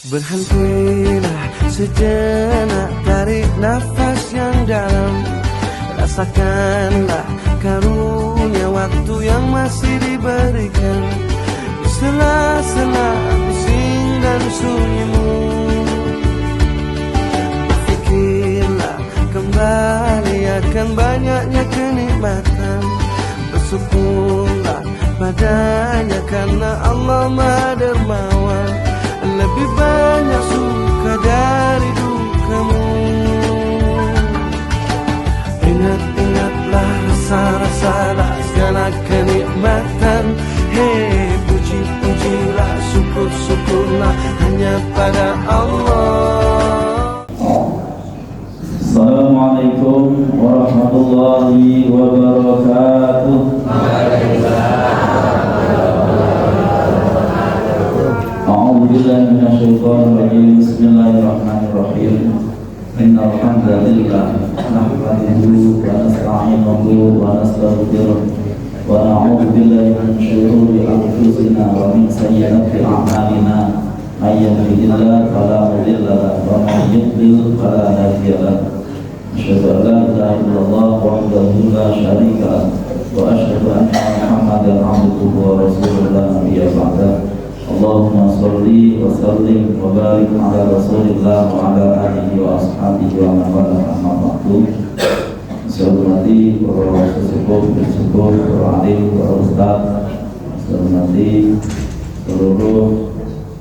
Berhentilah sejenak, tarik nafas yang dalam. Rasakanlah karunia waktu yang masih diberikan. Di sela-sela bising dan sunyimu, berfikirlah kembali akan banyaknya kenikmatan. Bersyukurlah padanya karena Allah Maha Dermawan. Lebih banyak suka dari dukamu. Ingat-ingatlah rasa-rasa segala kenikmatan. Hei, puji-pujilah, syukur-syukurlah hanya pada Allah. Assalamualaikum warahmatullahi wabarakatuh. A'udzubillahi minasyaitonir rajim. Bismillahirrahmanirrahim. Innal hamdalillah nahmaduhu wa nasta'inuhu wa nastaghfiruh wa na'udzu billahi min shururi anfusina wa min sayyiati a'malina. May yahdihillahu fala mudilla lahu wa may yudlil fala hadiya lahu. Asyhadu an la ilaha illallah wahdahu la syarika lahu wa asyhadu anna Muhammadan abduhu wa rasuluhu la nabiyya ba'dahu. Allahumma sholli wa sallim wa barik ala Rasulillah wa ala alihi wa ashabihi wa man wala amma ba'du. Saya hormati para sesepuh, para alim, para ustaz. Saya hormati seluruh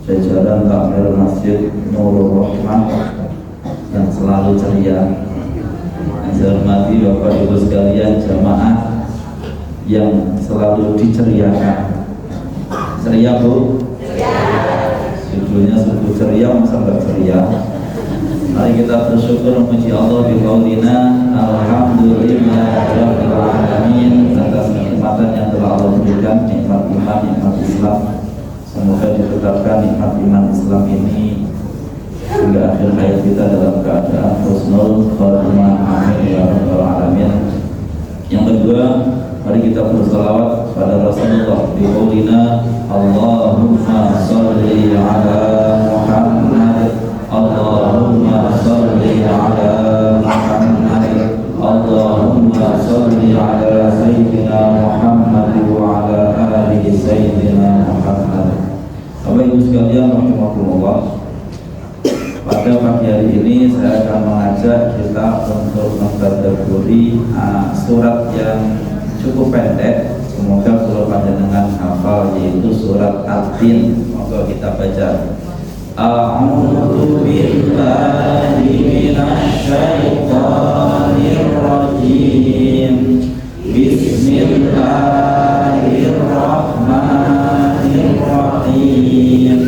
jajaran takmir Masjid Nurul Rahmah yang selalu ceria. Saya hormati Bapak Ibu sekalian jamaah yang selalu diceriakan. Ceria Bu? Judulnya subuh ceria, masa enggak ceria? Mari kita bersyukur memuji Allah bi qaulina alhamdulillahirabbil alamin atas kenikmatan yang telah Allah berikan, nikmat iman, nikmat Islam. Semoga ditetapkan nikmat iman Islam ini hingga akhir hayat kita dalam keadaan husnul khotimah. Amin ya rabbal alamin. Yang kedua, mari kita berselawat pada Rasulullah bi qaulina Allahumma sholli ala Muhammad, Allahumma sholli ala Muhammad, Allahumma sholli ala Sayyidina Muhammad wa ala alihi Sayyidina Muhammad. Bapak Ibu sekalian rahimakumullah, pada pagi hari ini saya akan mengajak kita untuk mentadabburi surat yang cukup pendek. Semoga kalau panjenengan hafal, yaitu surat At-Tin. Maka kita baca. A'udzu billahi minasyaitonir rajim. Bismillahirrahmanirrahim.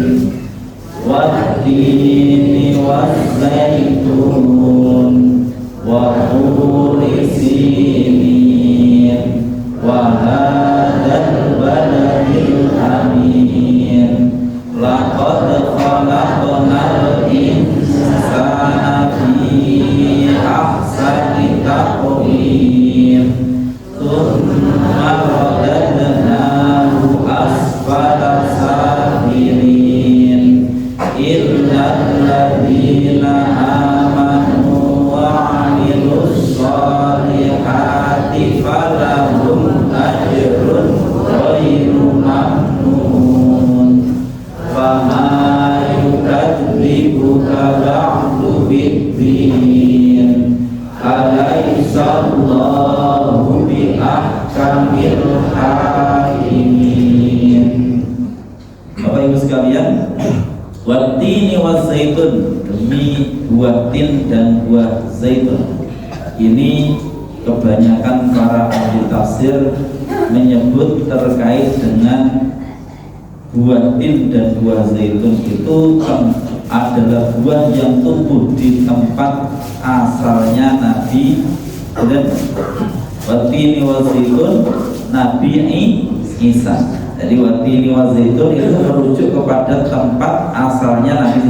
Wat-tini waz-zaitun wa turi sinin wa hadzal baladil amin. Laqad khalaqnal insana fi ahsani taqwim. Tsumma radadnahu asfala safilin. Illal ladzina amanu wa 'amilus shalihati falahum ajrun ghairu mamnun. Fama yukadzibuka ba'du biddin. Alaihissallahu bi ahkamil hakimin. Bapak Ibu sekalian, Wat-tini waz-zaitun, demi buah tin dan buah zaitun. Ini kebanyakan para ahli tafsir menyebut terkait dengan buah tin dan buah zaitun itu adalah buah yang tumbuh di tempat asalnya Nabi dan Wat-tini waz-zaitun Nabi Isa. Jadi Wat-tini waz-zaitun itu merujuk kepada tempat asalnya Nabi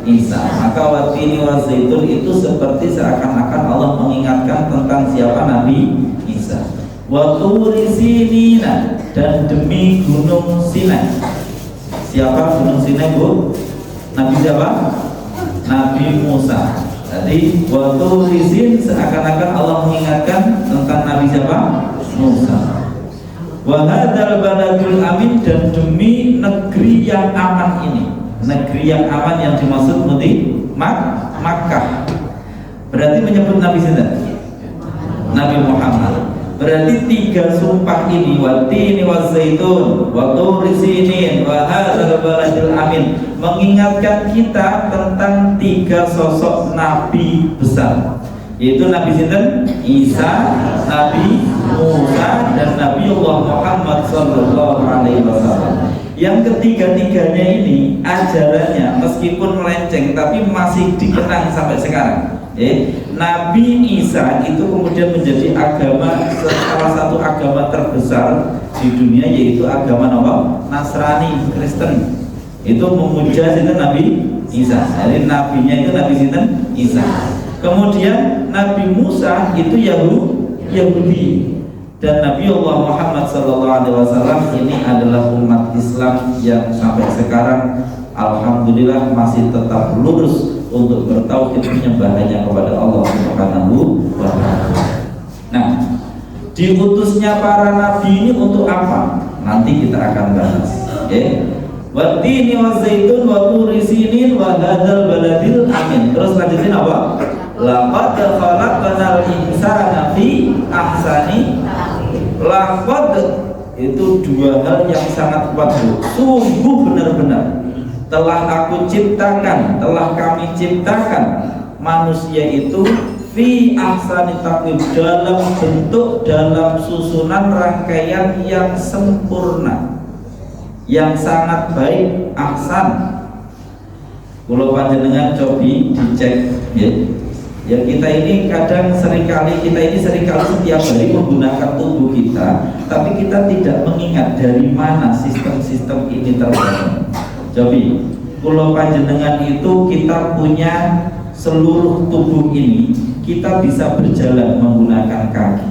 Isa. Maka Wat-tini waz-zaitun itu seperti seakan-akan Allah mengingatkan tentang siapa Nabi Isa. Wa turi sinina, dan demi gunung Sinai. Siapa gunung Sinai, Bu? Nabi siapa? Nabi Musa. Jadi waktu izin seakan-akan Allah mengingatkan tentang Nabi siapa? Musa. Wa hadzal baladul amin, dan demi negeri yang aman ini. Negeri yang aman yang dimaksud Makkah. Berarti menyebut Nabi siapa? Nabi Muhammad. Berarti 3 sumpah ini, watini wazaitun, wa turi sinin, wa hadzal baladil amin, mengingatkan kita tentang 3 sosok nabi besar, yaitu Nabi sinten? Isa, Nabi Musa, dan Nabi Allah Muhammad sallallahu alaihi wasallam. Yang ketiga-tiganya ini ajarannya meskipun melenceng tapi masih dikenang sampai sekarang. Nabi Isa itu kemudian menjadi salah satu agama terbesar di dunia, yaitu agama Nasrani, Kristen. Itu memuja sinten? Nabi Isa. Jadi nabinya itu Nabi sinten? Isa. Kemudian Nabi Musa itu Yahudi. Dan Nabi Allah Muhammad SAW ini adalah umat Islam yang sampai sekarang alhamdulillah masih tetap lurus untuk bertauhid, menyembah hanya kepada Allah Subhanahu wa ta'ala. Nah, diutusnya para nabi ini untuk apa? Nanti kita akan bahas. Watini wazaitun wa turi sinin wa hadzal baladil amin. Terus lanjutin apa? Laqad khalaqnal insana fi ahsani. Laqad itu 2 hal yang sangat kuat. Sungguh benar-benar telah kami ciptakan manusia itu fi ahsani taqwim, dalam bentuk, dalam susunan rangkaian yang sempurna, yang sangat baik. Ahsan, kalau panjenengan cobi dicek ya kita ini seringkali setiap hari menggunakan tubuh kita, tapi kita tidak mengingat dari mana sistem-sistem ini terbangun. Jadi, kalau panjenengan itu kita punya seluruh tubuh ini, kita bisa berjalan menggunakan kaki.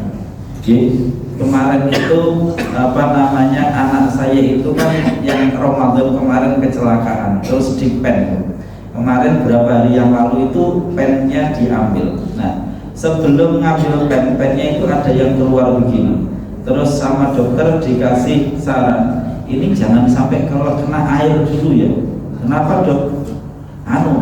Kemarin itu anak saya itu kan yang Ramadan kemarin kecelakaan, terus di pen. Kemarin berapa hari yang lalu itu pennya diambil. Nah, sebelum ngambil pennya itu ada yang keluar begini. Terus sama dokter dikasih saran, ini jangan sampai kalau kena air dulu ya. Kenapa dok?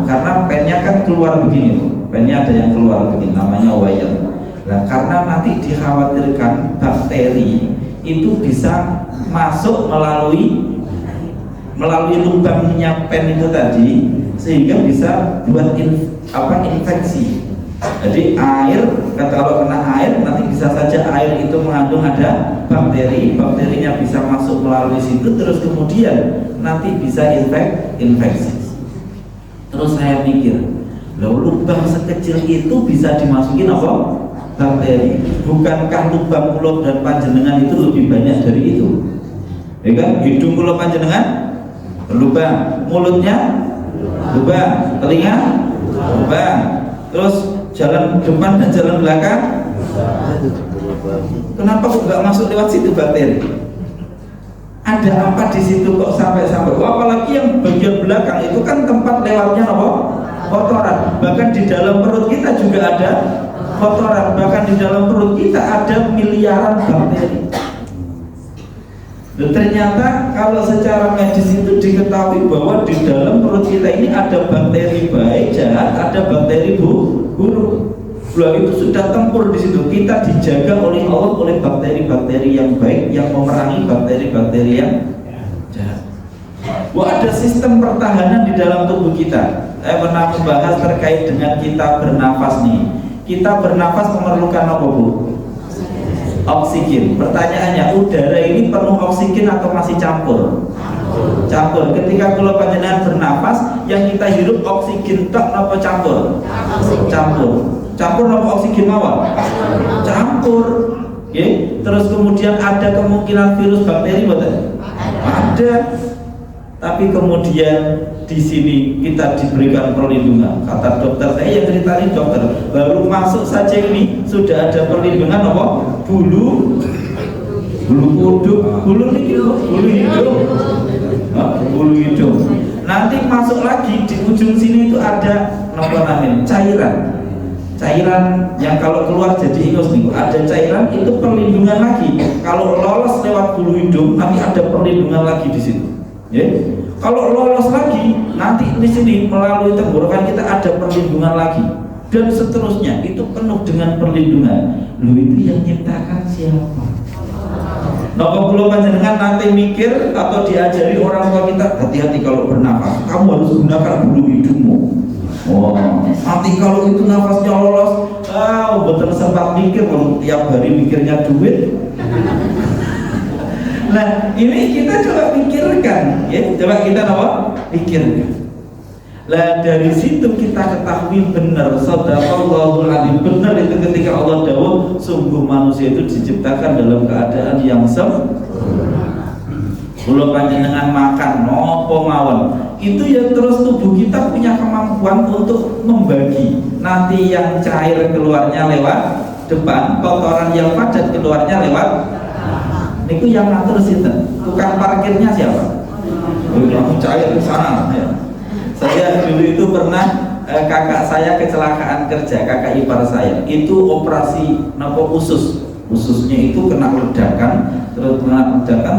Karena pennya kan keluar begini, pennya ada yang keluar begini, namanya wire. Nah, karena nanti dikhawatirkan bakteri itu bisa masuk melalui lubangnya pen itu tadi, sehingga bisa buat infeksi. Jadi air, kalau kena air nanti bisa saja air itu mengandung ada bakterinya bisa masuk melalui situ, terus kemudian nanti bisa infeksi. Terus saya mikir, lubang sekecil itu bisa dimasukin apa? Bakteri. Bukankah lubang mulut dan panjenengan itu lebih banyak dari itu? Ya kan? Hidung mulut panjenengan lubang, mulutnya lubang, telinga lubang, terus jalan depan dan jalan belakang. Kenapa kok nggak masuk lewat situ bakteri? Ada apa di situ kok sampai? Apalagi yang bagian belakang itu kan tempat lewatnya apa? Kotoran. Bahkan di dalam perut kita juga ada kotoran. Bahkan di dalam perut kita ada miliaran bakteri. Dan ternyata kalau secara medis itu diketahui bahwa di dalam perut kita ini ada bakteri baik, jahat, ada bakteri buruk. Itu sudah tempur di situ. Kita dijaga oleh Allah oleh bakteri-bakteri yang baik yang memerangi bakteri-bakteri yang jahat. Ada sistem pertahanan di dalam tubuh kita. Saya pernah membahas terkait dengan kita bernafas nih. Kita bernafas memerlukan apa, Bu? Oksigen. Pertanyaannya, udara ini penuh oksigen atau masih campur? Campur. Ketika kalau panjenengan bernafas, yang kita hirup oksigen tok apa campur? Campur apa oksigen mawar? Campur. Terus kemudian ada kemungkinan virus bakteri betul? Ada. Tapi kemudian di sini kita diberikan perlindungan. Kata dokter saya yang ceritain dokter, baru masuk saja ini sudah ada perlindungan apa? Bulu kuduk, bulu hidung. Nanti Nanti masuk lagi di ujung sini itu ada cairan yang kalau keluar jadi ingus nih, ada cairan itu perlindungan lagi. Kalau lolos lewat bulu hidung nanti ada perlindungan lagi di situ. Ya. Kalau lolos lagi nanti di sini melalui tenggorokan kita ada perlindungan lagi dan seterusnya, itu penuh dengan perlindungan. Lu itu yang nyiptakan siapa? Nopo kula panjenengan nanti mikir atau diajari orang tua kita, hati-hati kalau bernafas, kamu harus gunakan bulu hidungmu. Oh, nanti kalau itu nafasnya lolos, betul sempat mikir, tiap hari mikirnya duit. Nah, ini kita coba pikirkan, ya, coba kita pikirkan. Lah dari situ kita ketahui benar, sadaqallahul adzim, benar itu ketika Allah dawuh sungguh manusia itu diciptakan dalam keadaan yang sempurna. Kula panjenengan makan nopo mawon, itu ya terus tubuh kita punya kemampuan untuk membagi. Nanti yang cair keluarnya lewat depan, kotoran yang padat keluarnya lewat. Niku yang ngatur sinten? Tukang parkirnya siapa? Yang cair ke sana. Ya. Saya dulu itu pernah kakak saya kecelakaan kerja, kakak ipar saya itu operasi ususnya itu kena ledakan,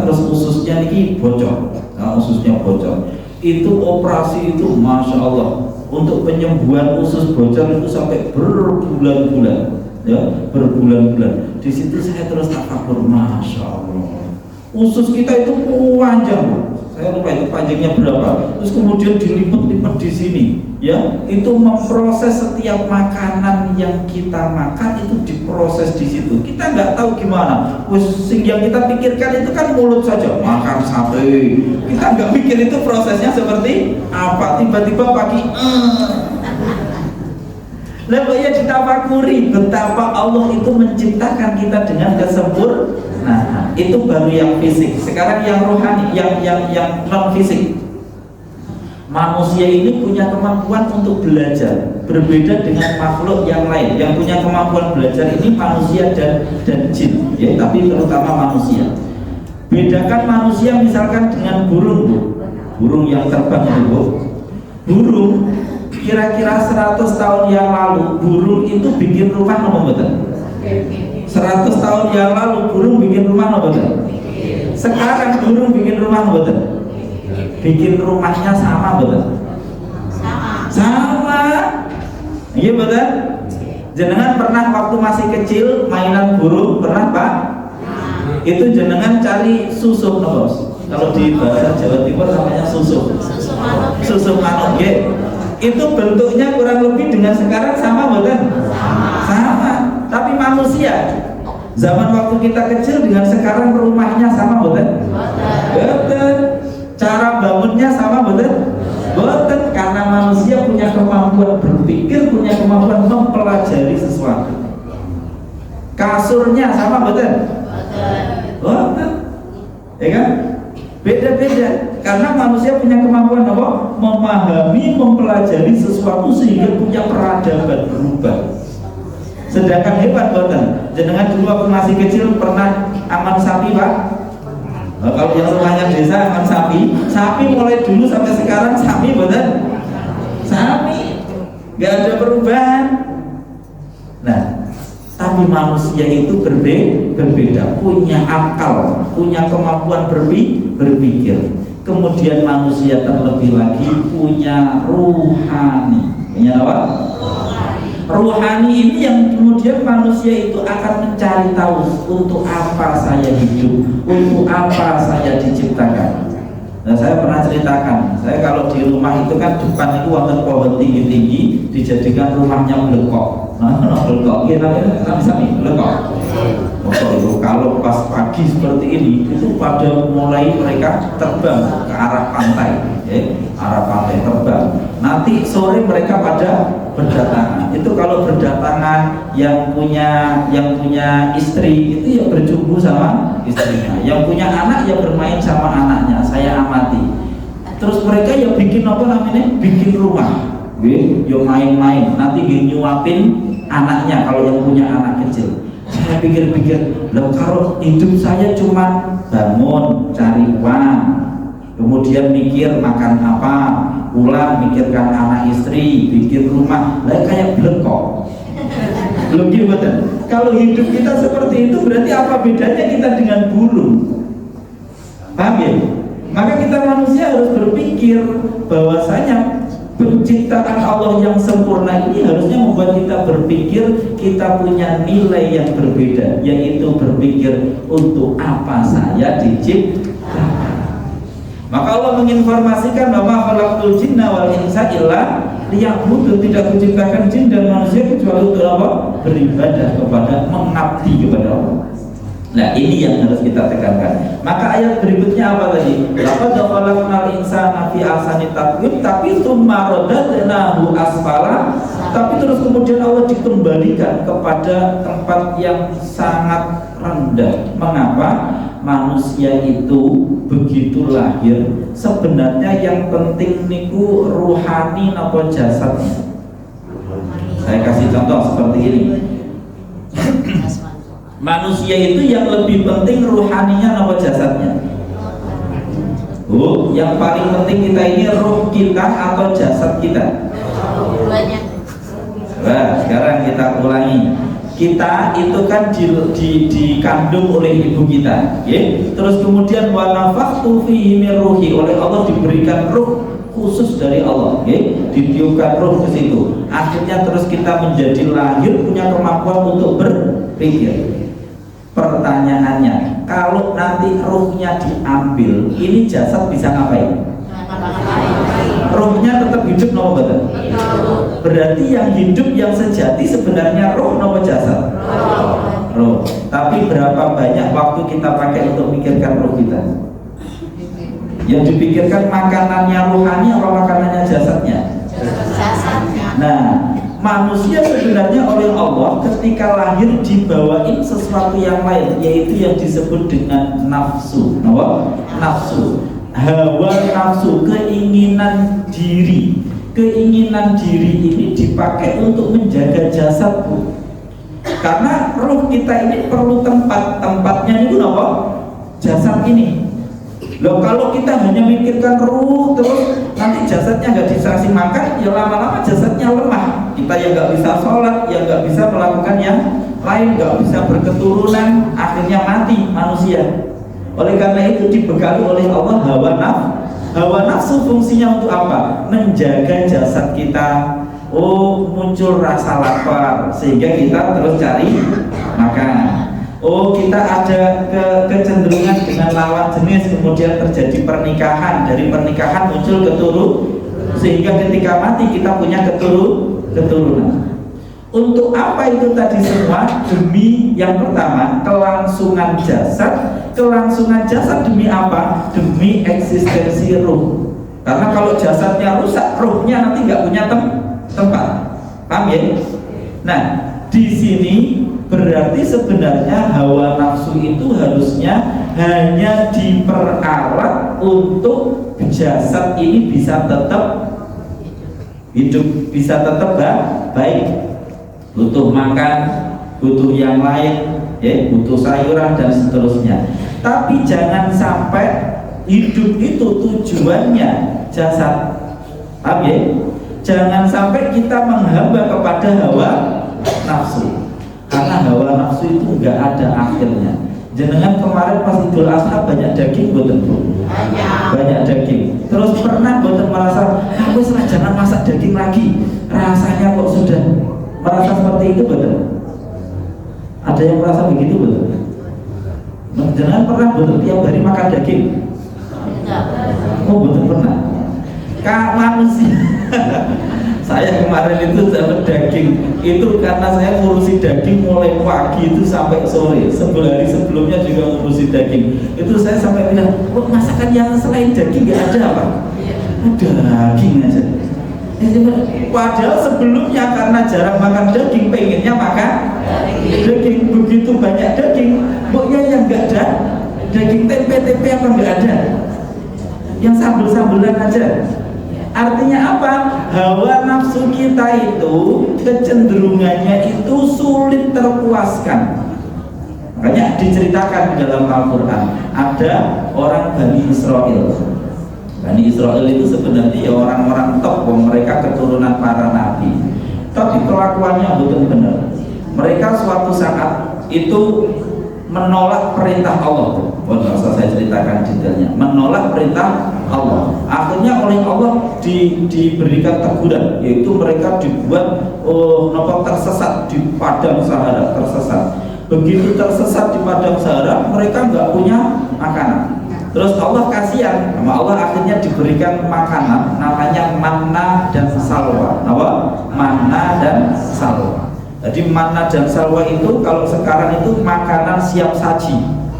terus ususnya ini bocor, ususnya bocor. Itu operasi itu masya Allah, untuk penyembuhan usus bocor itu sampai berbulan-bulan, ya, berbulan-bulan. Di situ saya terus tafakkur, masya Allah, usus kita itu panjang. Saya lupa itu panjangnya berapa, terus kemudian dilipat-lipat di sini, ya, itu memproses setiap makanan yang kita makan itu diproses di situ. Kita nggak tahu gimana, yang kita pikirkan itu kan mulut saja, makan sate, kita nggak pikir itu prosesnya seperti apa. Tiba-tiba pagi, lalu ya ditafakuri betapa Allah itu menciptakan kita dengan kesempurnaan. Nah, itu baru yang fisik. Sekarang yang rohani, yang non fisik. Manusia ini punya kemampuan untuk belajar, berbeda dengan makhluk yang lain. Yang punya kemampuan belajar ini manusia dan jin, ya, tapi terutama manusia. Bedakan manusia misalkan dengan burung, Bu. Burung yang terbang itu, Bu. Burung kira-kira 100 tahun yang lalu burung itu bikin rumah apa betul? 100 tahun yang lalu burung bikin rumah apa betul? Sekarang burung bikin rumah apa betul? Bikin rumahnya sama betul? Sama. Iya betul? Jenengan pernah waktu masih kecil mainan burung pernah Pak? Itu jenengan cari susuk nobos. Kalau di bahasa Jawa Timur namanya susuk. Susuk manuk, ya. Itu bentuknya kurang lebih dengan sekarang sama betul? Sama. Tapi manusia zaman waktu kita kecil dengan sekarang rumahnya sama betul? Betul. Cara bangunnya sama betul? Betul. Karena manusia punya kemampuan berpikir, punya kemampuan mempelajari sesuatu. Kasurnya sama betul? Betul. Ya kan? Beda-beda, karena manusia punya kemampuan apa? Memahami, mempelajari sesuatu sehingga punya peradaban berubah. Sedangkan hebat boten. Jenengan dulu waktu masih kecil pernah aman sapi, Pak? Nah, kalau yang rumahnya desa aman sapi mulai dulu sampai sekarang sapi boten? Sapi, nggak ada perubahan. Nah, tapi manusia itu berbeda, punya akal, punya kemampuan berpikir. Kemudian manusia terlebih lagi punya ruhani. Punya apa? Ruhani ini yang kemudian manusia itu akan mencari tahu untuk apa saya hidup, untuk apa saya diciptakan. Nah, saya pernah ceritakan, saya kalau di rumah itu kan depan itu wonten pohon tinggi-tinggi dijadikan rumahnya blekok. Nah, blekok kita sami blekok. Kalau pas pagi seperti ini itu pada mulai mereka terbang ke arah pantai, ya, arah pantai terbang. Nanti sore mereka pada berdatangan. Itu kalau berdatangan yang punya istri itu ya berjumpa sama istrinya, yang punya anak ya bermain sama anaknya. Saya amati. Terus mereka ya bikin apa namanya? Bikin rumah. Ya main-main. Nanti nyuapin anaknya kalau yang punya anak kecil. Saya pikir-pikir, loh kalau hidup saya cuma bangun, cari uang, kemudian mikir makan apa, pulang mikirkan anak istri, bikin rumah, lah kayak blekok. Belum gitu. Kalau hidup kita seperti itu berarti apa bedanya kita dengan burung? Paham ya? Maka kita manusia harus berpikir bahwasanya penciptaan Allah yang sempurna ini harusnya membuat kita berpikir kita punya nilai yang berbeda, yaitu berpikir untuk apa saya diciptakan. Maka Allah menginformasikan bahwa khalaqtul jinna wal insa illa liya'budun, tidak menciptakan jin dan manusia kecuali untuk apa? Beribadah kepada, mengabdi kepada Allah. Nah, ini yang harus kita tekankan. Maka ayat berikutnya apa tadi? Laqad khalaqnal insana fi ahsani taqwim, tapi tsumma radadnahu asfala, tapi terus kemudian Allah dikembalikan kepada tempat yang sangat rendah. Mengapa? Manusia itu begitu lahir sebenarnya yang penting niku ruhani napa jasadnya. Saya kasih contoh seperti ini. Manusia itu yang lebih penting ruhaninya apa jasadnya? Yang paling penting kita ini ruh kita atau jasad kita? Nah, sekarang kita ulangi. Kita itu kan dikandung oleh ibu kita, okay? Terus kemudian wa nafakhtu fihi min ruhi, oleh Allah diberikan ruh khusus dari Allah, okay? Ditiupkan ruh ke situ. Akhirnya terus kita menjadi lahir punya kemampuan untuk berpikir. Pertanyaannya, kalau nanti ruhnya diambil, ini jasad bisa ngapain? Ruhnya tetap hidup nopo betul? Berarti yang hidup yang sejati sebenarnya ruh nopo jasad? Ruh. Tapi berapa banyak waktu kita pakai untuk memikirkan ruh kita? Yang dipikirkan makanannya ruhani atau makanannya jasadnya? Nah, manusia sebenarnya oleh Allah ketika lahir dibawain sesuatu yang lain, yaitu yang disebut dengan nafsu. Nafsu, hawa nafsu, keinginan diri. Keinginan diri ini dipakai untuk menjaga jasad, Bu. Karena ruh kita ini perlu tempat, tempatnya itu apa? Jasad ini. Loh, kalau kita hanya mikirkan ruh terus nanti jasadnya nggak dikasih makan, ya lama-lama jasadnya lemah. Kita yang nggak bisa sholat, yang nggak bisa melakukan yang lain, nggak bisa berketurunan, akhirnya mati manusia. Oleh karena itu dibekali oleh Allah hawa nafsu. Hawa nafsu fungsinya untuk apa? Menjaga jasad kita. Oh, muncul rasa lapar sehingga kita terus cari makan. Oh, kita ada kecenderungan dengan lawan jenis, kemudian terjadi pernikahan. Dari pernikahan muncul keturunan, sehingga ketika mati kita punya keturunan. Untuk apa itu tadi semua? Demi yang pertama, kelangsungan jasad. Kelangsungan jasad demi apa? Demi eksistensi ruh. Karena kalau jasadnya rusak, ruhnya nanti nggak punya tempat. Paham ya? Nah, di sini berarti sebenarnya hawa nafsu itu harusnya hanya diperalat untuk jasad ini bisa tetap hidup, bisa tetap baik. Butuh makan, butuh yang lain, ya, butuh sayuran dan seterusnya. Tapi jangan sampai hidup itu tujuannya jasad. Paham ya? Jangan sampai kita menghamba kepada hawa nafsu. Karena hawa nafsu itu nggak ada akhirnya. Jenengan kemarin pas Idul Adha banyak daging boten, Bu? Banyak daging. Terus pernah boten merasa aku jangan masak daging lagi, rasanya kok sudah merasa seperti itu boten? Ada yang merasa begitu boten? Jenengan pernah boten tiap hari makan daging? Oh, boten pernah. Manusia saya kemarin itu dapat daging itu karena saya ngurusi daging mulai pagi itu sampai sore. Hari sebelumnya juga ngurusi daging. Itu saya sampai bilang, kok masakan yang selain daging nggak ada apa? Ada daging aja. Padahal sebelumnya karena jarang makan daging, pengennya makan daging. Begitu banyak daging, pokoknya yang nggak ada daging tempe apa nggak ada, yang sambel-sambelan aja. Artinya apa? Hawa nafsu kita itu kecenderungannya itu sulit terpuaskan. Makanya diceritakan di dalam Al-Quran ada orang Bani Israel. Bani Israel itu sebenarnya ya orang-orang betul benar. Mereka suatu saat itu menolak perintah Allah. Nggak usah saya ceritakan detailnya. Menolak perintah Allah. Akhirnya oleh Allah diberikan teguran, yaitu mereka dibuat tersesat di padang Sahara, tersesat. Begitu tersesat di padang Sahara, mereka nggak punya makanan. Terus Allah kasihan, sama Allah akhirnya diberikan makanan namanya manna dan salwa. Apa? Manna dan salwa. Jadi manna dan salwa itu kalau sekarang itu makanan siap saji.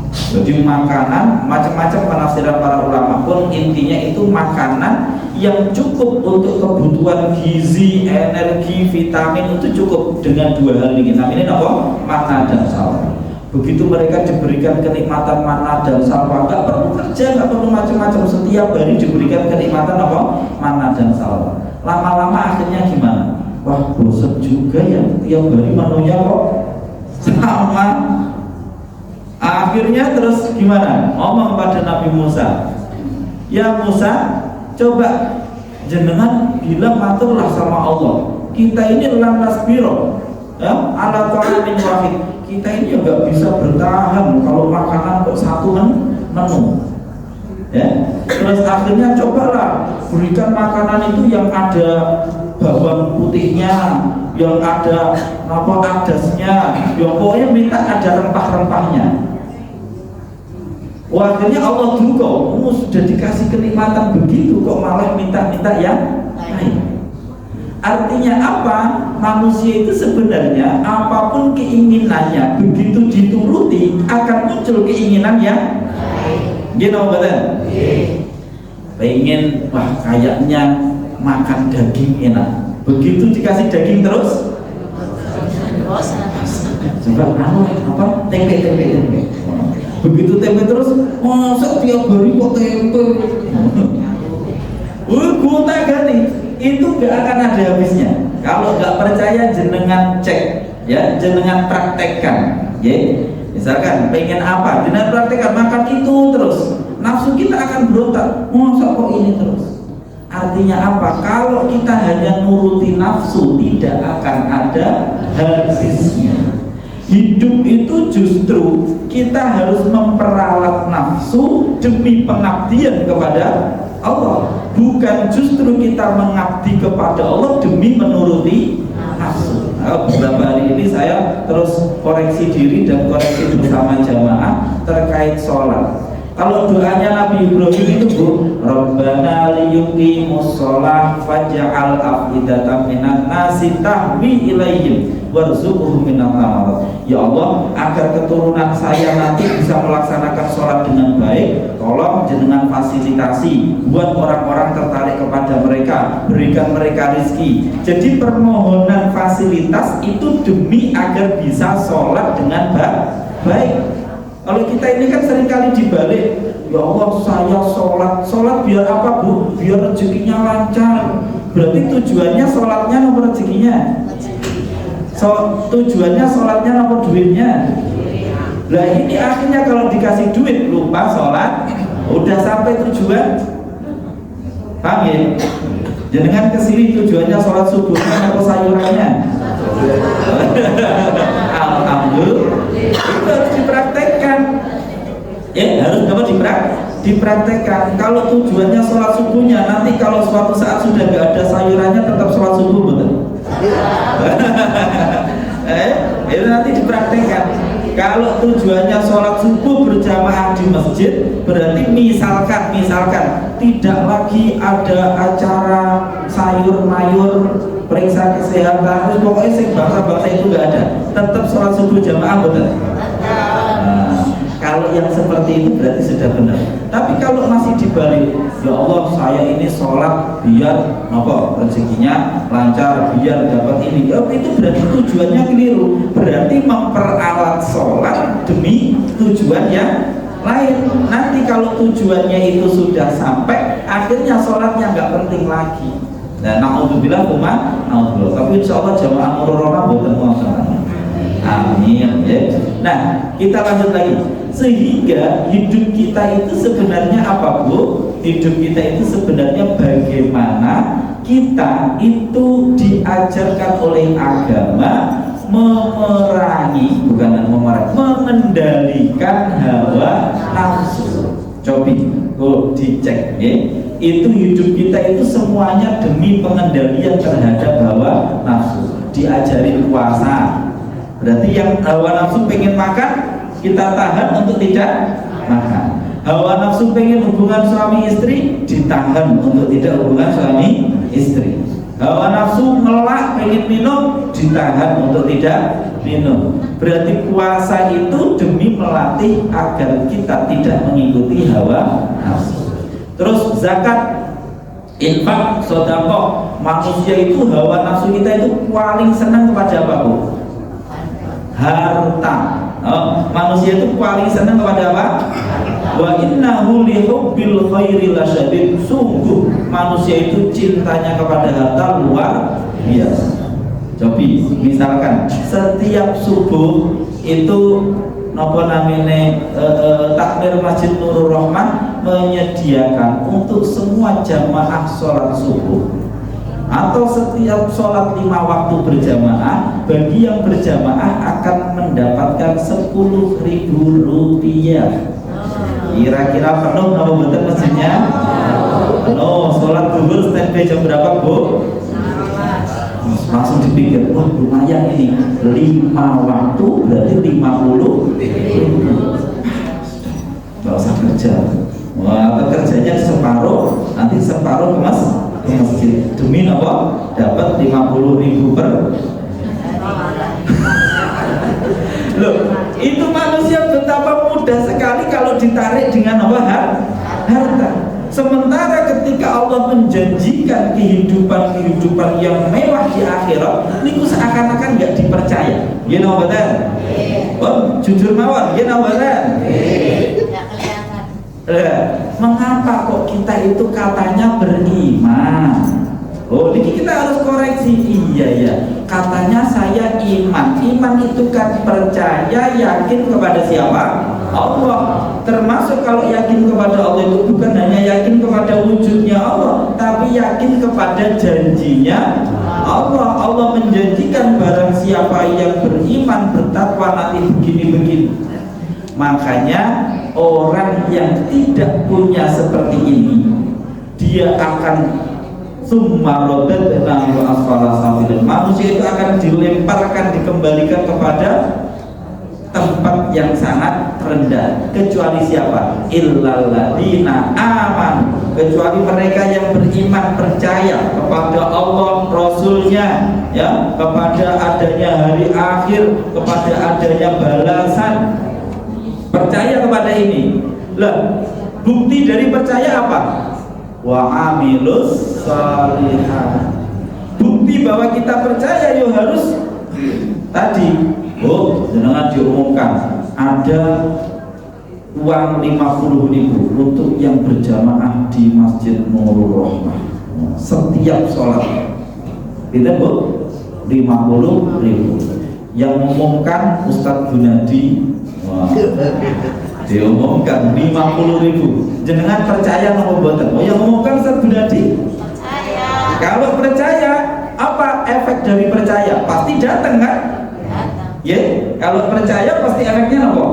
Jadi makanan macam-macam penafsiran para ulama pun intinya itu makanan yang cukup untuk kebutuhan gizi, energi, vitamin itu cukup dengan dua hal ini. Namanya apa? Manna dan salwa. Begitu mereka diberikan kenikmatan manna dan salwa, nggak perlu kerja, nggak perlu macam-macam, setiap hari diberikan kenikmatan apa? Manna dan salwa. Lama-lama akhirnya gimana? Wah, bosan juga ya, tiap hari menunya kok sama. Akhirnya terus gimana? Ngomong pada Nabi Musa, ya Musa, coba jenengan bilang maturlah sama Allah, kita ini lantas biro ya, ala ta'amin wahid, kita ini nggak bisa bertahan kalau makanan kok satu menu ya. Terus akhirnya cobalah berikan makanan itu yang ada bawang putihnya, yang ada adasnya, yang pokoknya minta ada rempah-rempahnya. Wah, akhirnya Allah duga, sudah dikasih kenikmatan begitu kok malah minta-minta yang lain. Artinya apa? Manusia itu sebenarnya apapun keinginannya, begitu dituruti akan muncul keinginan yang gitu, betul? Pengen, wah kayaknya makan daging enak. Begitu dikasih daging terus coba tempe. Begitu tempe terus, masa tiap hari kok tempe? Gonta ganti, itu gak akan ada habisnya. Kalau gak percaya jenengan cek, ya, jenengan praktekkan, ya. Misalkan pengen apa, jenengan praktekkan makan itu terus, nafsu kita akan berontak. Masa kok ini terus? Artinya apa? Kalau kita hanya nuruti nafsu, tidak akan ada habisnya. Hidup itu justru kita harus memperalat nafsu demi pengabdian kepada Allah, bukan justru kita mengabdi kepada Allah demi menuruti nafsu. Nah, beberapa hari ini saya terus koreksi diri dan koreksi bersama jamaah terkait sholat. Kalau doanya Nabi Ibrahim itu Bu, Rabbana liyuqimus sholah faj'al afidatan minan nasi tahwi ilaihim warzuqhum minat thamarat. Ya Allah, agar keturunan saya nanti bisa melaksanakan sholat dengan baik, tolong jenengan fasilitasi buat orang-orang tertarik kepada mereka, berikan mereka rezeki. Jadi permohonan fasilitas itu demi agar bisa sholat dengan baik. Kalau kita ini kan seringkali dibalik, ya Allah saya sholat biar apa Bu? Biar rezekinya lancar. Berarti tujuannya sholatnya nomor rezekinya? Tujuannya sholatnya nomor duitnya? Lah ini akhirnya kalau dikasih duit lupa sholat, udah sampai tujuan. Paham ya? Jangan kesini tujuannya sholat subuhnya atau sayurannya. Alhamdulillah. Itu harus dipraktekkan. Ya, harus dipraktekkan. Kalau tujuannya sholat subuhnya, nanti kalau suatu saat sudah nggak ada sayurannya tetap sholat subuh, betul? Itu nanti dipraktekkan. Kalau tujuannya sholat subuh berjamaah di masjid, berarti misalkan tidak lagi ada acara sayur mayur, periksa kesehatan, terus pokoknya bangsa-bangsa itu nggak ada, tetap sholat subuh jamaah, betul? Nah, kalau yang seperti itu berarti sudah benar. Tapi kalau masih dibalik, ya Allah saya ini sholat biar apa rezekinya lancar, biar dapat ini, ya itu berarti tujuannya keliru. Berarti memperalat sholat demi tujuan yang lain. Nanti kalau tujuannya itu sudah sampai, akhirnya sholatnya nggak penting lagi. Nah, na'udzubillah na'udzubillah. Tapi insya Allah jamaah murorona buatan muasalahnya. Amin ya. Nah, kita lanjut lagi. Sehingga hidup kita itu sebenarnya apa Bu? Hidup kita itu sebenarnya bagaimana kita itu diajarkan oleh agama memerangi, bukan memerangi, mengendalikan hawa nafsu. Coba dicek ya. Itu hidup kita itu semuanya demi pengendalian terhadap hawa nafsu. Diajarin puasa, berarti yang hawa nafsu pengen makan kita tahan untuk tidak makan. Hawa nafsu pengen hubungan suami istri ditahan untuk tidak hubungan suami istri. Hawa nafsu ngelak pengen minum ditahan untuk tidak minum. Berarti puasa itu demi melatih agar kita tidak mengikuti hawa nafsu. Terus zakat, infak, sedekah, manusia itu hawa nafsu kita itu paling senang kepada apa, Bu? Harta. Manusia itu paling senang kepada apa? Wa innahu lihubbil khairi lasyadid. Sungguh manusia itu cintanya kepada harta luar biasa. Jadi misalkan setiap subuh itu napa namanya takmir Masjid Nurul Rahman menyediakan untuk semua jamaah sholat subuh atau setiap sholat 5 waktu berjamaah, bagi yang berjamaah akan mendapatkan 10.000 rupiah. Kira-kira penuh napa betul masjidnya? Penuh. Sholat zuhur standby jam berapa, Bu? Langsung dipikir, wah lumayan ini 5 waktu berarti 50.000. Gak usah kerja. Wah, kerjanya separuh, nanti separuh ke masjid. Demi apa? Dapat 50.000 per. Loh, itu manusia betapa mudah sekali kalau ditarik dengan apa? Harta. Sementara ketika Allah menjanjikan kehidupan yang mewah di akhirat, niku seakan-akan nggak dipercaya. You know what that? Oh, jujur mawon, you know what that? Mengapa kok kita itu katanya beriman? Oh, ini kita harus koreksi. Iya ya, katanya saya iman. Iman itu kan percaya, yakin kepada siapa? Allah. Termasuk kalau yakin kepada Allah itu bukan hanya yakin kepada wujudnya Allah, tapi yakin kepada janjinya Allah. Allah menjanjikan barang siapa yang beriman, bertakwa nanti begini-begini. Makanya orang yang tidak punya seperti ini, dia akan manusia itu akan dilemparkan, dikembalikan kepada tempat yang sangat rendah. Kecuali siapa? Illalladzina aman, kecuali mereka yang beriman, percaya kepada Allah, Rasulnya, ya, kepada adanya hari akhir, kepada adanya balasan. Percaya kepada ini. Lah, bukti dari percaya apa? Wa amilus salihat. Bukti bahwa kita percaya yo harus tadi, jenengan diumumkan ada uang 50.000 untuk yang berjamaah di Masjid Nurul Rahman setiap sholat. Kita 50.000. Yang mengumumkan Ustadz Gunadi. Diumumkan 50.000. Jenengan percaya nopo mboten? Oh, yang mengumumkan Ustadz Gunadi? Percaya. Kalau percaya, apa efek dari percaya? Pasti datang kan? Ya, kalau percaya pasti efeknya apa?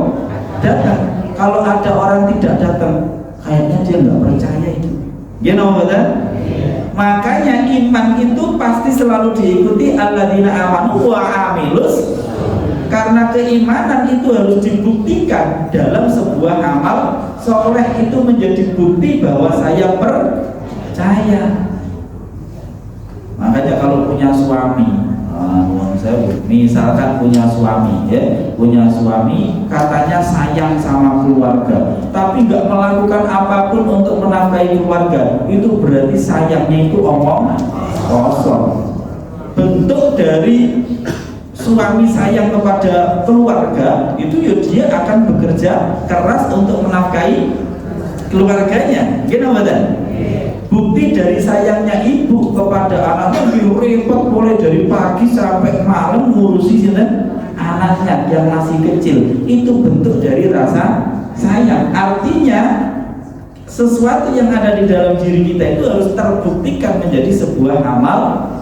Datang. Kalau ada orang tidak datang, kayaknya dia nggak percaya itu. You know betul? Makanya iman itu pasti selalu diikuti alladzina amanu wa amilus. Karena keimanan itu harus dibuktikan dalam sebuah amal soleh, itu menjadi bukti bahwa saya percaya. Makanya kalau punya suami, saya misalkan punya suami, ya, punya suami katanya sayang sama keluarga, tapi nggak melakukan apapun untuk menafkahi keluarga, itu berarti sayangnya itu omong kosong. Bentuk dari suami sayang kepada keluarga itu ya dia akan bekerja keras untuk menafkahi keluarganya. Gimana betul? Bukti dari sayangnya ibu kepada anaknya, lebih repot mulai dari pagi sampai malam ngurusi anaknya yang masih kecil. Itu bentuk dari rasa sayang. Artinya sesuatu yang ada di dalam diri kita itu harus terbuktikan menjadi sebuah amal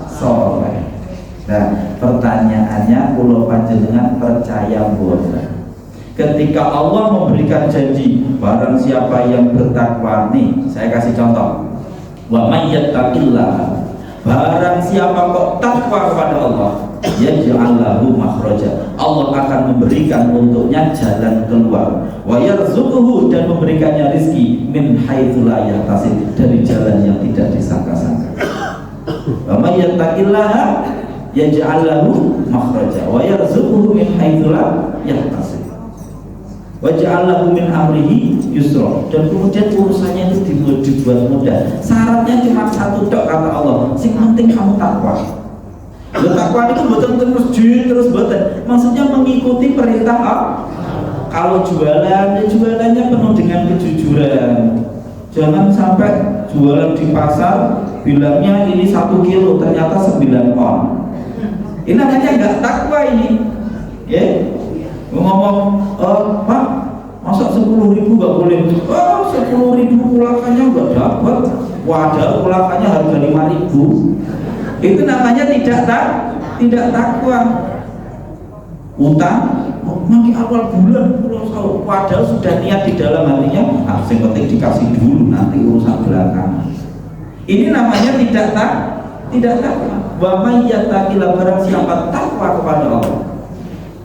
soleh. Nah, pertanyaannya, kula panjenengan percaya boten? Ketika Allah memberikan janji, barang siapa yang bertakwa, nih saya kasih contoh, wa may yattaqillah, barang siapa kok takwa kepada Allah, yaj'al lahu makhraja, Allah akan memberikan untuknya jalan keluar, wa yarzuquhu, dan memberikannya rizki min haitsu la yahtasib, dari jalan yang tidak disangka-sangka. Wa may yattaqillaha yaj'al lahu makhraja wa yarzuquhu min haitsu la yahtasib wa ja'al lahu min amrihi yusra, dan kemudian urusannya itu dibuat mudah. Syaratnya cuma satu tok, kata Allah, sing penting kamu takwa. Takwa itu bukan terus boten, maksudnya mengikuti perintah Allah. Kalau jualan, ya jualannya penuh dengan kejujuran. Jangan sampai jualan di pasar bilangnya ini 1 kilo ternyata 9 on. Ini namanya nggak takwa ini, ya. Ngomong, Pak, masa 10.000 nggak boleh? 10.000 pulakannya nggak dapat. Wadah pulakannya harga 5.000. Itu namanya tidak takwa. Utang, nanti awal bulan padahal sudah niat di dalam hatinya, yang penting dikasih dulu, nanti urusan belakangan. Ini namanya tidak takwa. Wa may yattaqillah, barang siapa takwa kepada Allah,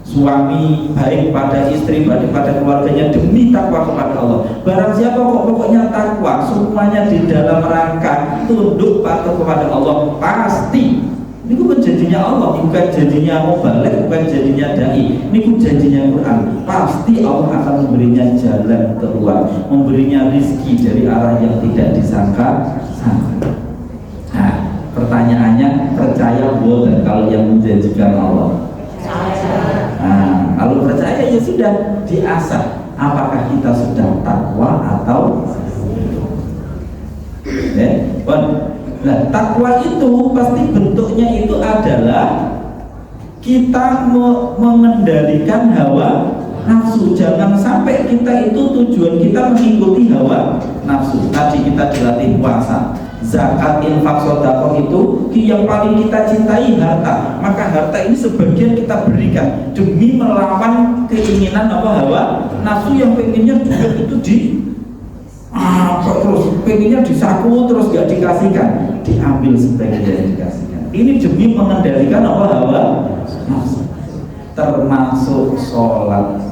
suami baik pada istri, baik pada keluarganya demi takwa kepada Allah. Barang siapa kok pokoknya takwa, semuanya di dalam rangka tunduk patuh kepada Allah, pasti ini bukan janjinya Allah, bukan janjinya Mubalek, bukan janjinya Dai, ini janjinya Quran. Pasti Allah akan memberinya jalan keluar, memberinya rizki dari arah yang tidak disangka-sangka. Nah, pertanyaannya, percaya boten kalau yang menjanjikan Allah? Nah, kalau percaya ya sudah diasah. Apakah kita sudah takwa atau? Nah, takwa itu pasti bentuknya itu adalah kita mengendalikan hawa nafsu. Jangan sampai kita itu tujuan kita mengikuti hawa nafsu. Tadi kita dilatih puasa, zakat, infak, sedekah, itu yang paling kita cintai harta. Maka harta ini sebagian kita berikan demi melawan keinginan hawa nafsu yang pengennya juga itu terus pengennya disaku terus gak dikasihkan, diambil sebagian dikasihkan. Ini demi mengendalikan hawa nafsu. Termasuk sholat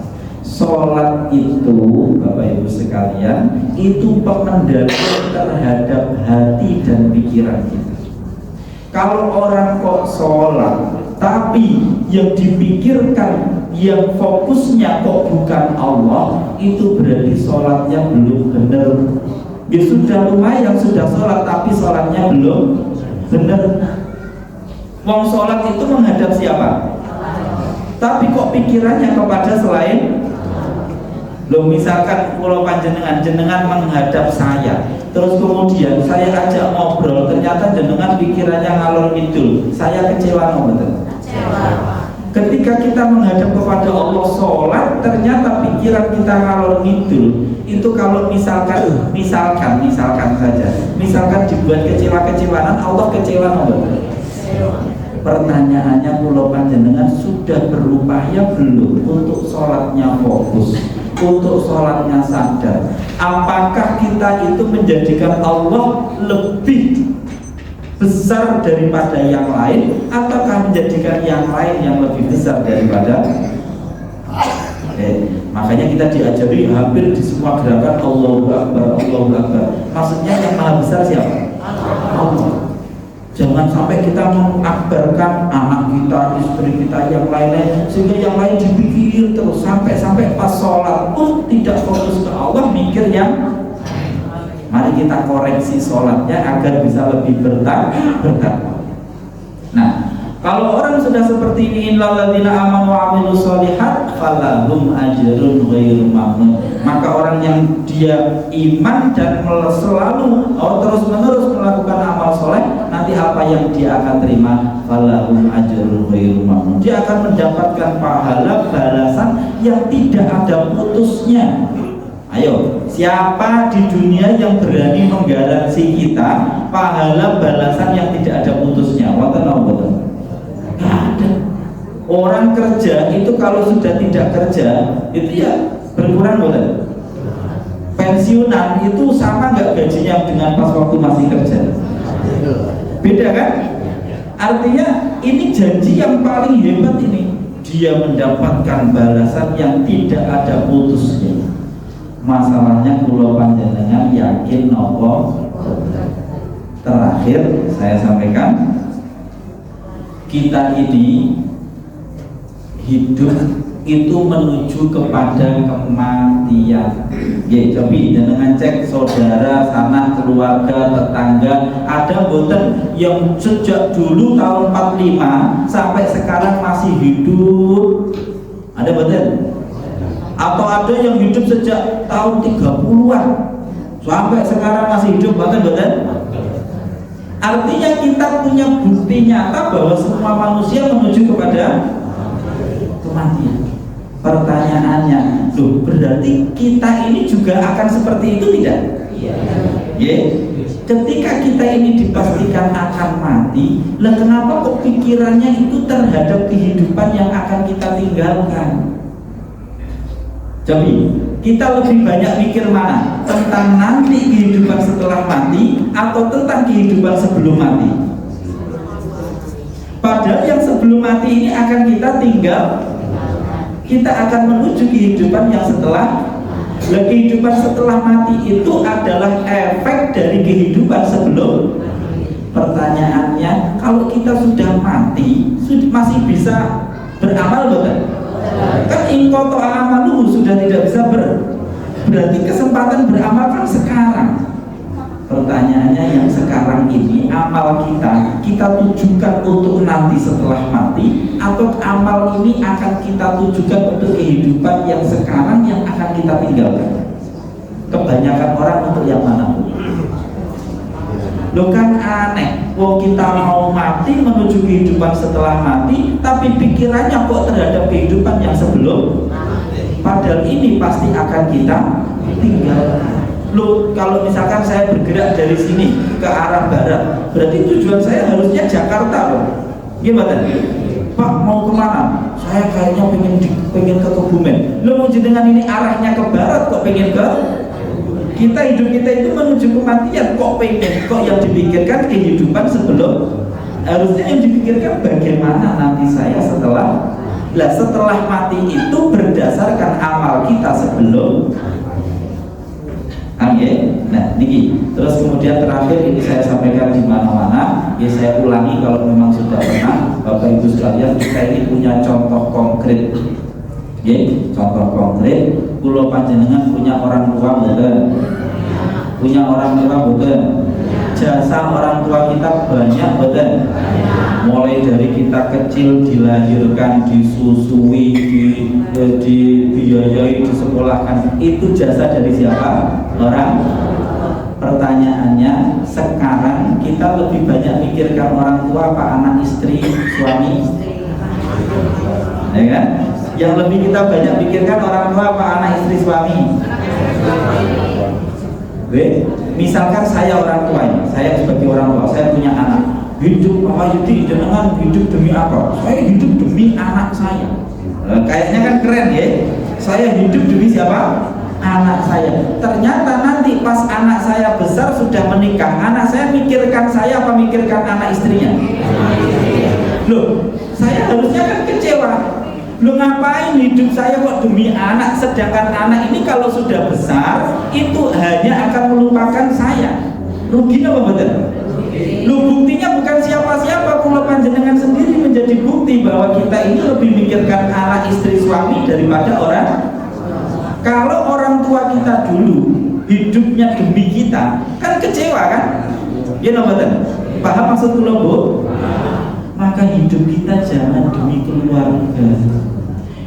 itu, Bapak Ibu sekalian, itu pengendalian terhadap hati dan pikiran kita. Kalau orang kok sholat tapi yang dipikirkan, yang fokusnya kok bukan Allah, itu berarti sholatnya belum benar. Ya sudah lumayan, sudah sholat tapi sholatnya belum benar. Wong sholat itu menghadap siapa? Tapi kok pikirannya kepada selain. Loh, misalkan kalau jenengan menghadap saya, terus kemudian saya ajak ngobrol, ternyata jenengan pikirannya ngalor ngidul, saya kecewa betul. Ketika kita menghadap kepada Allah sholat, ternyata pikiran kita ngalor ngidul, itu kalau misalkan dibuat kecewa-kecewaan, Allah kecewa betul. Pertanyaannya, pulau panjenengan sudah berupaya belum untuk sholatnya fokus, untuk sholatnya sadar? Apakah kita itu menjadikan Allah lebih besar daripada yang lain, ataukah menjadikan yang lain yang lebih besar daripada? Makanya kita diajari hampir di semua gerakan Allahu Akbar, Allahu Akbar. Maksudnya yang maha besar siapa? Allah. Jangan sampai kita mengakbarkan anak kita, istri kita, yang lain-lain, sehingga yang lain dipikir terus sampai pas sholat pun tidak fokus ke Allah, mikir yang. Mari kita koreksi sholatnya agar bisa lebih bertakwa. Nah, kalau orang sudah seperti ini, innal ladzina amanu wa amilus sholihat falahum ajrun ghairu mamnun. Maka orang yang dia iman dan selalu terus-menerus melakukan amal soleh, nanti apa yang dia akan terima? Falahum ajrun ghairu mamnun. Dia akan mendapatkan pahala balasan yang tidak ada putusnya. Ayo, siapa di dunia yang berani menggaransi kita pahala balasan yang tidak ada putusnya? Wonten apa boten? Nggak ada. Orang kerja itu kalau sudah tidak kerja itu ya berkurang boten? Pensiunan itu sama nggak gajinya dengan pas waktu masih kerja? Beda kan? Artinya ini janji yang paling hebat ini. Dia mendapatkan balasan yang tidak ada putusnya. Masalahnya kula panjenengan yakin nopo? Terakhir saya sampaikan, kita ini hidup itu menuju kepada kematian. Ya, coba dengan cek saudara, sanak, keluarga, tetangga, ada boten yang sejak dulu tahun 45 sampai sekarang masih hidup? Ada boten? Atau ada yang hidup sejak tahun 30-an sampai sekarang masih hidup? Boten? Artinya kita punya bukti nyata bahwa semua manusia menuju kepada kematian. Pertanyaannya, loh, berarti kita ini juga akan seperti itu tidak? Iya. Ketika kita ini dipastikan akan mati, lah kenapa kok pikirannya itu terhadap kehidupan yang akan kita tinggalkan? Jadi kita lebih banyak mikir mana? Tentang nanti kehidupan setelah mati atau tentang kehidupan sebelum mati? Padahal yang sebelum mati ini akan kita tinggal. Kita akan menuju kehidupan yang setelah. Kehidupan setelah mati itu adalah efek dari kehidupan sebelum. Pertanyaannya, kalau kita sudah mati, masih bisa beramal bukan? Kan ingkoto amaluhu sudah tidak bisa berarti kesempatan beramal kan sekarang. Pertanyaannya, yang sekarang ini amal kita tujukan untuk nanti setelah mati, atau amal ini akan kita tujukan untuk kehidupan yang sekarang yang akan kita tinggalkan? Kebanyakan orang untuk yang mana? Loh kan aneh, kita mau mati menuju kehidupan setelah mati, tapi pikirannya kok terhadap kehidupan yang sebelum. Padahal ini pasti akan kita tinggalkan. Loh, kalau misalkan saya bergerak dari sini ke arah barat, berarti tujuan saya harusnya Jakarta loh. Gimana? Pak, mau kemana? Saya kayaknya pengen ke Kebumen. Loh, mau jenengan ini arahnya ke barat, kok pengen ke? Kita hidup kita itu menuju kematian, kok yang dipikirkan kehidupan sebelum. Harusnya yang dipikirkan bagaimana nanti saya setelah. Lah, setelah mati itu berdasarkan amal kita sebelum. Nah, niki. Terus kemudian terakhir ini saya sampaikan di mana-mana, ya saya ulangi kalau memang sudah pernah, Bapak Ibu sekalian, kita ini punya contoh konkret. Contoh konkret, kula panjenengan punya orang tua bukan? Punya orang tua bukan? Jasa orang tua kita banyak bukan? Mulai dari kita kecil dilahirkan, disusui, dibiayai, disekolahkan, itu jasa dari siapa? Orang. Pertanyaannya, sekarang kita lebih banyak mikirkan orang tua apa anak, istri, suami? Ya kan? Yang lebih kita banyak pikirkan orang tua apa anak, istri, suami? Misalkan saya orang tua ini, saya sebagai orang tua, saya punya anak. Hidup Pak Yudi, jenengan hidup demi apa? Saya hidup demi anak saya. Kayaknya kan keren ya. Saya hidup demi siapa? Anak saya. Ternyata nanti pas anak saya besar sudah menikah, anak saya mikirkan saya apa mikirkan anak istrinya? Loh, saya harusnya kan kecewa. Loh, ngapain hidup saya kok demi anak, sedangkan anak ini kalau sudah besar itu hanya akan melupakan saya. Rugi apa betul? Loh, buktinya bukan siapa-siapa, kula panjenengan sendiri menjadi bukti bahwa kita ini lebih mikirkan anak, istri, suami daripada orang. Kalau orang tua kita dulu hidupnya demi kita, kan kecewa kan? Ya betul? Paham maksud kula, Bu? Maka hidup kita jangan demi keluarga.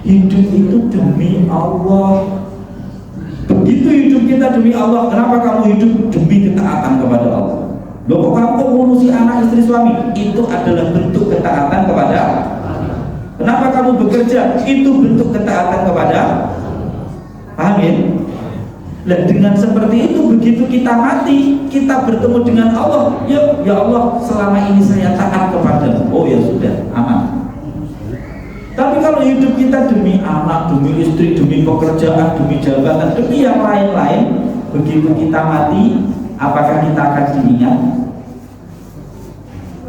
Hidup itu demi Allah. Begitu hidup kita demi Allah, kenapa kamu hidup demi ketaatan kepada Allah? Loh, kok kamu ngurusi anak, istri, suami? Itu adalah bentuk ketaatan kepada Allah. Kenapa kamu bekerja? Itu bentuk ketaatan kepada Allah. Paham ya? Dan dengan seperti itu, begitu kita mati, kita bertemu dengan Allah, ya Allah, selama ini saya taat kepadamu. Oh ya sudah, aman. Tapi kalau hidup kita demi anak, demi istri, demi pekerjaan, demi jabatan, demi yang lain-lain, begitu kita mati, apakah kita akan diingat?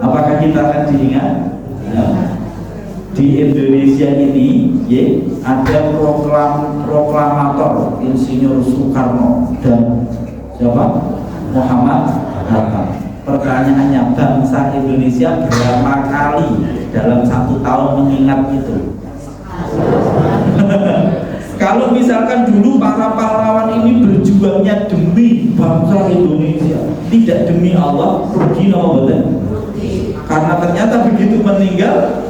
Apakah kita akan diingat? Ya. Di Indonesia ini ada proklamator Insinyur Soekarno dan siapa? Muhammad Hatta. Pertanyaannya, bangsa Indonesia berapa kali dalam 1 tahun mengingat itu? Kalau misalkan dulu para pahlawan ini berjuangnya demi bangsa Indonesia, tidak demi Allah, rugi nama betul? Karena ternyata begitu meninggal,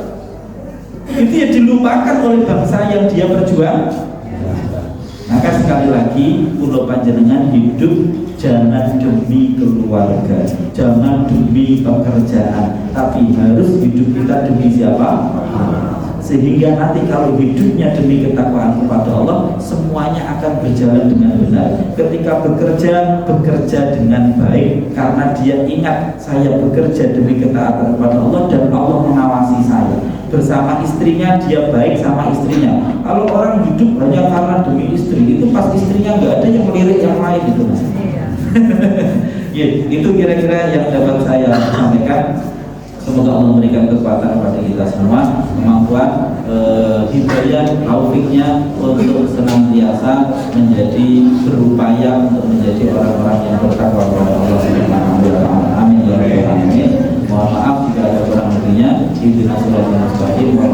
itu ya dilupakan oleh bangsa yang dia berjuang. Maka sekali lagi, pulau panjenengan hidup jangan demi keluarga, jangan demi pekerjaan, tapi harus hidup kita demi siapa? Sehingga nanti kalau hidupnya demi ketakwaan kepada Allah, semuanya akan berjalan dengan benar. Ketika bekerja dengan baik, karena dia ingat saya bekerja demi ketaatan kepada Allah dan Allah mengawasi saya. Bersama istrinya, dia baik sama istrinya. Kalau orang hidup hanya karena demi istri, itu pas istrinya nggak ada yang melirik yang lain gitu, Mas. Ya, itu kira-kira yang dapat saya sampaikan. Semoga Allah memberikan kekuatan kepada kita semua, kemampuan, hidayah, taufiknya untuk senantiasa menjadi berupaya untuk menjadi orang-orang yang bertakwa kepada Allah Subhanahu wa taala. Amin ya rabbal alamin. Mohon maaf jika ada kurang lebihnya. Ihdinas siratal mustaqim wa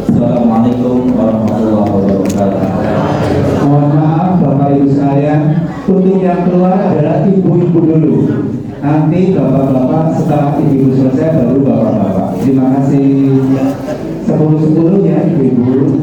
Assalamualaikum warahmatullahi wabarakatuh. Mohon maaf Bapak Ibu sekalian, untuk yang keluar adalah ibu-ibu dulu. Nanti bapak-bapak setelah ibu-ibu selesai baru bapak-bapak. Terima kasih. 10-10 ya ibu-ibu.